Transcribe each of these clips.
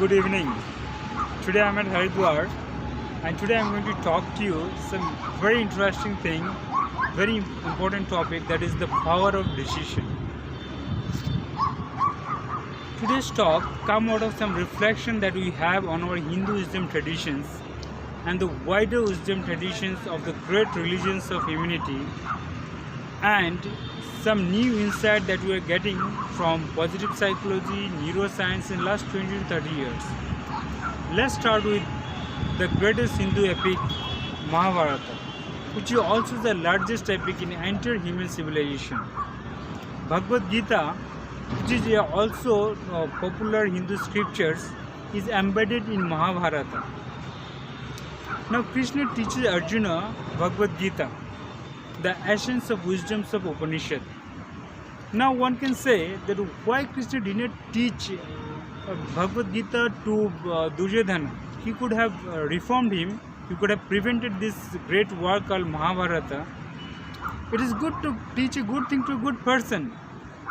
Good evening. Today I'm at Haridwar and today I'm going to talk to you some very interesting thing, very important topic, that is the power of decision. Today's talk come out of some reflection that we have on our Hindu wisdom traditions and the wider wisdom traditions of the great religions of humanity, and some new insight that we are getting from positive psychology, neuroscience in last 20 to 30 years. Let's start with the greatest Hindu epic, Mahabharata, which is also the largest epic in entire human civilization. Bhagavad Gita, which is also popular Hindu scriptures, is embedded in Mahabharata. Now Krishna teaches Arjuna Bhagavad Gita, the essence of wisdoms of Upanishad. Now one can say that why Krishna did not teach Bhagavad Gita to Duryodhana. He could have reformed him, he could have prevented this great work called Mahabharata. It is good to teach a good thing to a good person,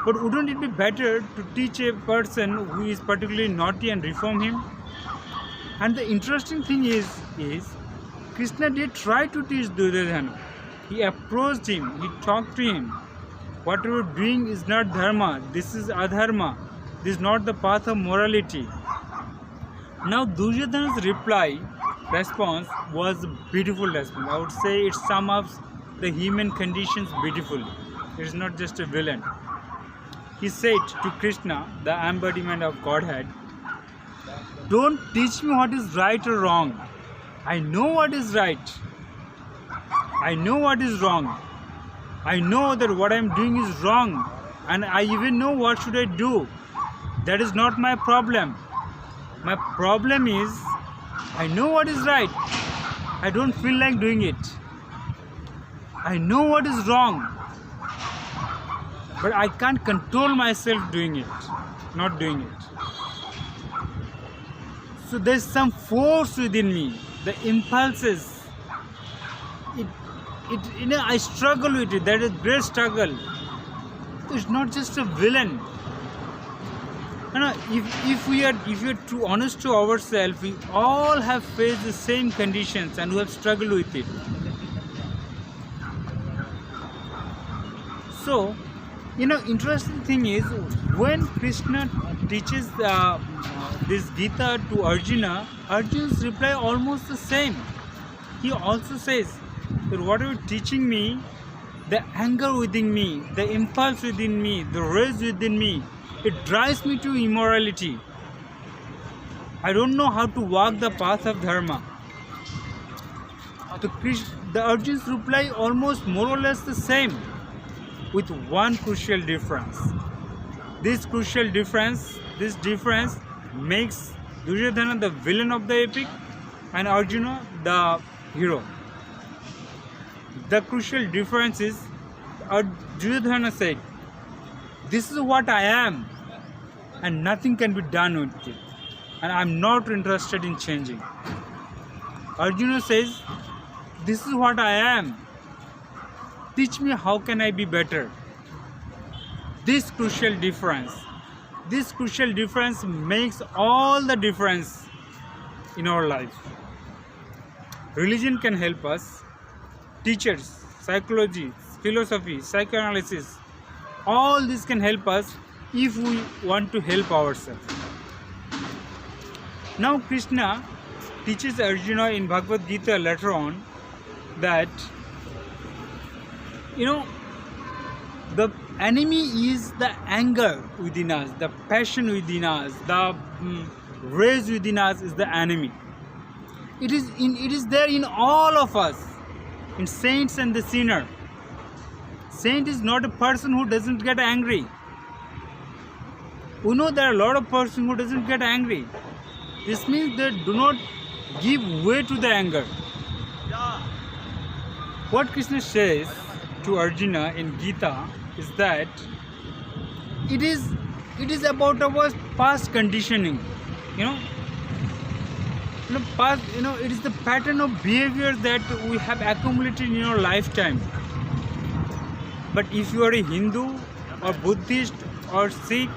but wouldn't it be better to teach a person who is particularly naughty and reform him? And the interesting thing is Krishna did try to teach Duryodhana. He approached him, he talked to him. What you are doing is not dharma, this is adharma, this is not the path of morality. Now Duryodhana's response was a beautiful response. I would say it sums up the human conditions beautifully. It is not just a villain. He said to Krishna, the embodiment of Godhead, "Don't teach me what is right or wrong. I know what is right. I know what is wrong. I know that what I am doing is wrong, and I even know what should I do. That is not my problem. My problem is I know what is right. I don't feel like doing it. I know what is wrong, but I can't control myself doing it, not doing it. So there's some force within me, the impulses. I struggle with it. That is great struggle. It's not just a villain. If we are too honest to ourselves, we all have faced the same conditions and we have struggled with it. So, interesting thing is when Krishna teaches this Gita to Arjuna, Arjuna's reply almost the same. He also says that whatever teaching me, the anger within me, the impulse within me, the rage within me, it drives me to immorality. I don't know how to walk the path of dharma. The Arjuna's reply almost more or less the same, with one crucial difference. This difference makes Duryodhana the villain of the epic and Arjuna the hero. The crucial difference is Duryodhana said, "This is what I am and nothing can be done with it, and I am not interested in changing." Arjuna says, "This is what I am. Teach me how can I be better." This crucial difference makes all the difference in our life. Religion can help us, teachers, psychology, philosophy, psychoanalysis, all this can help us if we want to help ourselves. Now Krishna teaches Arjuna in Bhagavad Gita later on that the enemy is the anger within us, the passion within us, the rage within us is the enemy. It is there in all of us, in saints and the sinner. Saint is not a person who doesn't get angry. We know there are a lot of persons who doesn't get angry. This means they do not give way to the anger. What Krishna says to Arjuna in Gita is that it is about our past conditioning. It is the pattern of behavior that we have accumulated in your lifetime. But if you are a Hindu or Buddhist or Sikh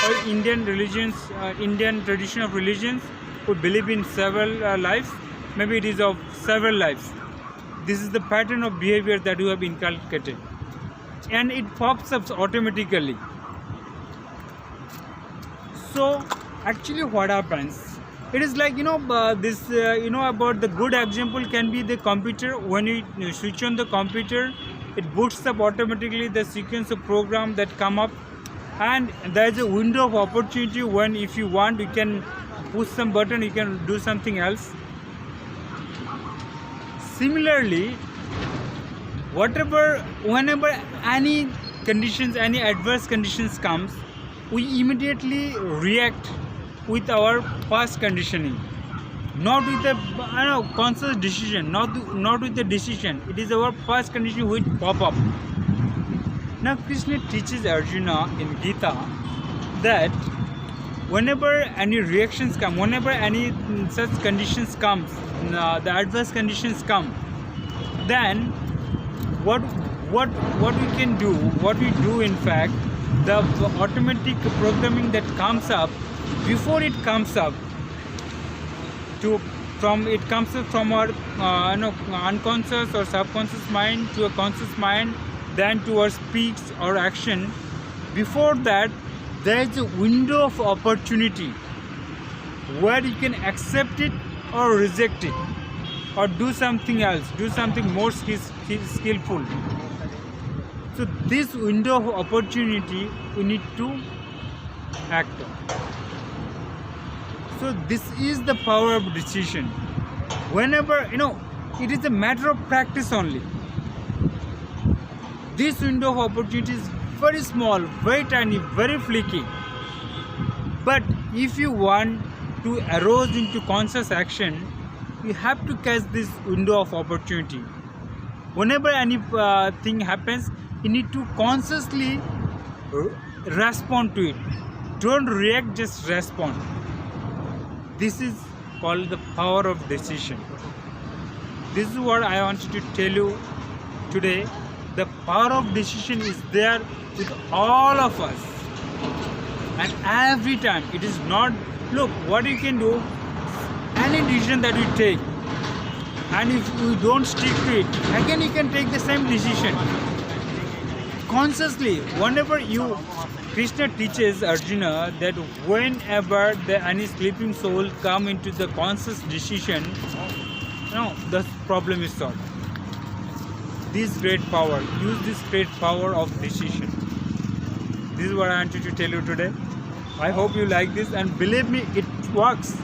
or Indian religions, Indian tradition of religions, who believe in several lives. Maybe it is of several lives. This is the pattern of behavior that you have inculcated, and it pops up automatically. So actually what happens, it is like, this about the good example can be the computer. When you switch on the computer, it boots up automatically the sequence of program that come up, and there is a window of opportunity when, if you want, you can push some button, you can do something else. Similarly, whenever any conditions, any adverse conditions comes, we immediately react with our past conditioning, not with the conscious decision, not with the decision. It is our past conditioning which pop up. Now Krishna teaches Arjuna in Gita that whenever any reactions come, whenever any such conditions comes, the adverse conditions come, then what we can do, what we do in fact, the automatic programming that comes up, before it comes up from our unconscious or subconscious mind to a conscious mind, then to our speech or action. Before that, there is a window of opportunity where you can accept it or reject it, or do something else, do something more skillful. So this window of opportunity we need to act on. So this is the power of decision. Whenever, it is a matter of practice only. This window of opportunity is very small, very tiny, very flaky. But if you want to arouse into conscious action, you have to catch this window of opportunity. Whenever any thing happens, you need to consciously respond to it. Don't react, just respond. This is called the power of decision. This is what I wanted to tell you today. The power of decision is there with all of us, and every time. It is not, look what you can do, any decision that you take, and if you don't stick to it, again you can take the same decision consciously. Whenever Krishna teaches Arjuna that whenever any sleeping soul come into the conscious decision, the problem is solved. This great power, use this great power of decision. This is what I wanted to tell you today. I hope you like this, and believe me, it works.